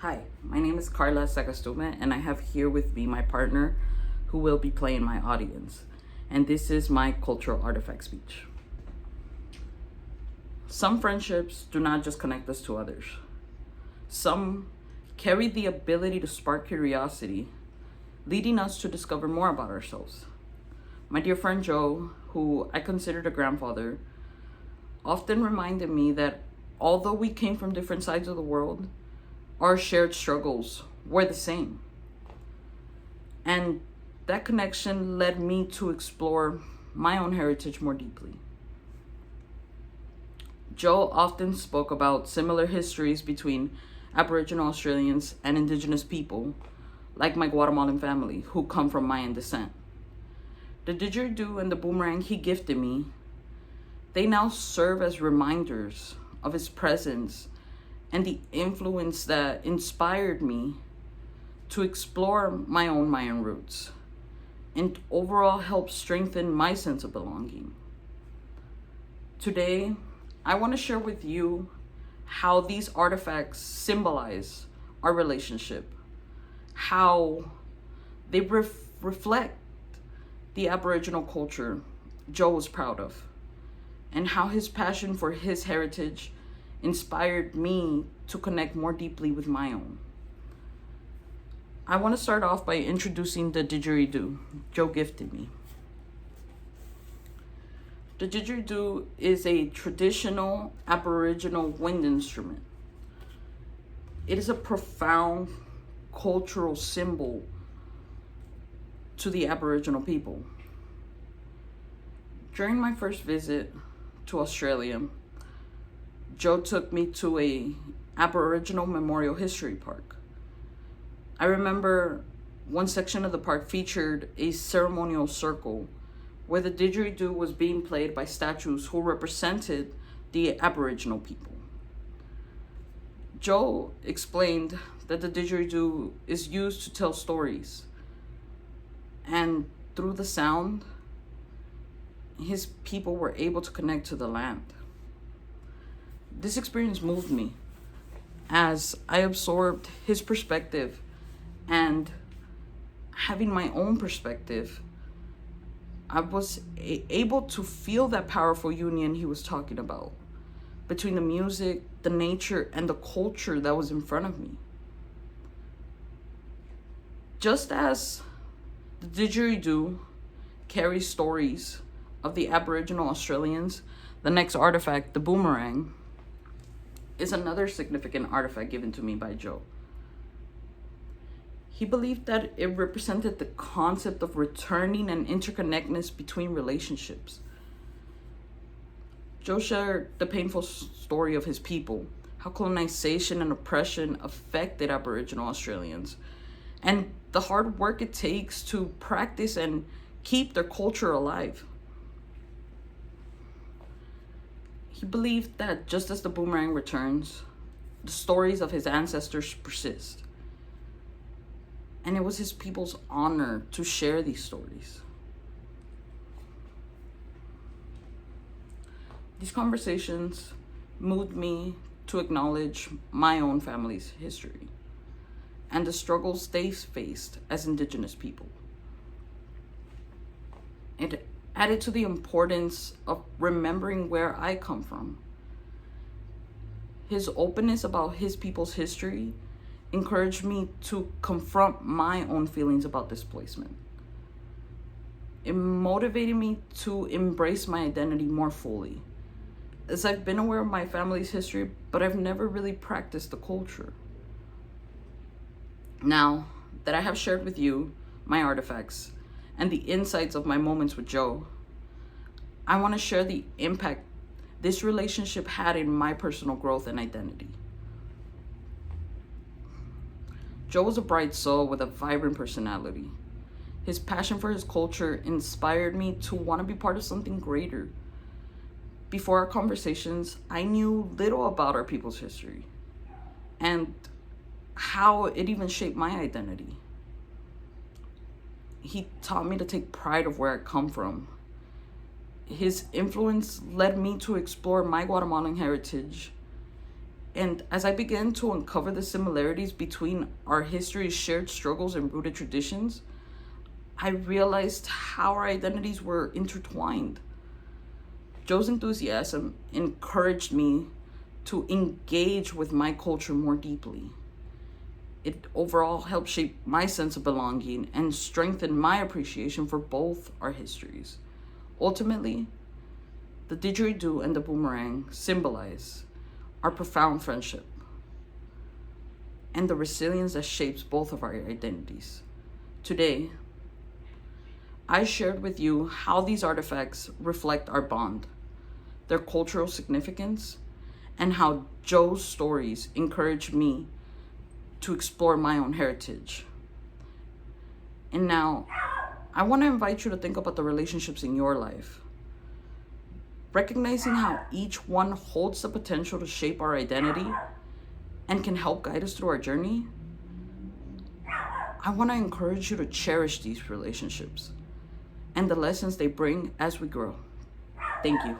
Hi, my name is Karla Sagastume, and I have here with me my partner who will be playing my audience. And this is my cultural artifact speech. Some friendships do not just connect us to others, some carry the ability to spark curiosity, leading us to discover more about ourselves. My dear friend Joe, who I considered a grandfather, often reminded me that although we came from different sides of the world, our shared struggles were the same. And that connection led me to explore my own heritage more deeply. Joe often spoke about similar histories between Aboriginal Australians and Indigenous people, like my Guatemalan family, who come from Mayan descent. The didgeridoo and the boomerang he gifted me, they now serve as reminders of his presence and the influence that inspired me to explore my own Mayan roots and overall help strengthen my sense of belonging. Today, I want to share with you how these artifacts symbolize our relationship, how they reflect the Aboriginal culture Joe was proud of, and how his passion for his heritage inspired me to connect more deeply with my own. I want to start off by introducing the didgeridoo Joe gifted me. The didgeridoo is a traditional Aboriginal wind instrument. It is a profound cultural symbol to the Aboriginal people. During my first visit to Australia, Joe took me to a Aboriginal Memorial History Park. I remember one section of the park featured a ceremonial circle where the didgeridoo was being played by statues who represented the Aboriginal people. Joe explained that the didgeridoo is used to tell stories, and through the sound, his people were able to connect to the land. This experience moved me as I absorbed his perspective, and having my own perspective, I was able to feel that powerful union he was talking about between the music, the nature, and the culture that was in front of me. Just as the didgeridoo carries stories of the Aboriginal Australians, the next artifact, the boomerang, is another significant artifact given to me by Joe. He believed that it represented the concept of returning and interconnectedness between relationships. Joe shared the painful story of his people, how colonization and oppression affected Aboriginal Australians, and the hard work it takes to practice and keep their culture alive. He believed that just as the boomerang returns, the stories of his ancestors persist. And it was his people's honor to share these stories. These conversations moved me to acknowledge my own family's history and the struggles they faced as Indigenous people. It added to the importance of remembering where I come from. His openness about his people's history encouraged me to confront my own feelings about displacement. It motivated me to embrace my identity more fully, as I've been aware of my family's history, but I've never really practiced the culture. Now that I have shared with you my artifacts and the insights of my moments with Joe, I want to share the impact this relationship had in my personal growth and identity. Joe was a bright soul with a vibrant personality. His passion for his culture inspired me to want to be part of something greater. Before our conversations, I knew little about our people's history and how it even shaped my identity. He taught me to take pride of where I come from. His influence led me to explore my Guatemalan heritage And as I began to uncover the similarities between our history's shared struggles and rooted traditions, I realized how our identities were intertwined. Joe's enthusiasm encouraged me to engage with my culture more deeply. It overall helped shape my sense of belonging and strengthen my appreciation for both our histories. Ultimately, the didgeridoo and the boomerang symbolize our profound friendship and the resilience that shapes both of our identities. Today, I shared with you how these artifacts reflect our bond, their cultural significance, and how Joe's stories encourage me to explore my own heritage. And now, I want to invite you to think about the relationships in your life. Recognizing how each one holds the potential to shape our identity and can help guide us through our journey, I want to encourage you to cherish these relationships and the lessons they bring as we grow. Thank you.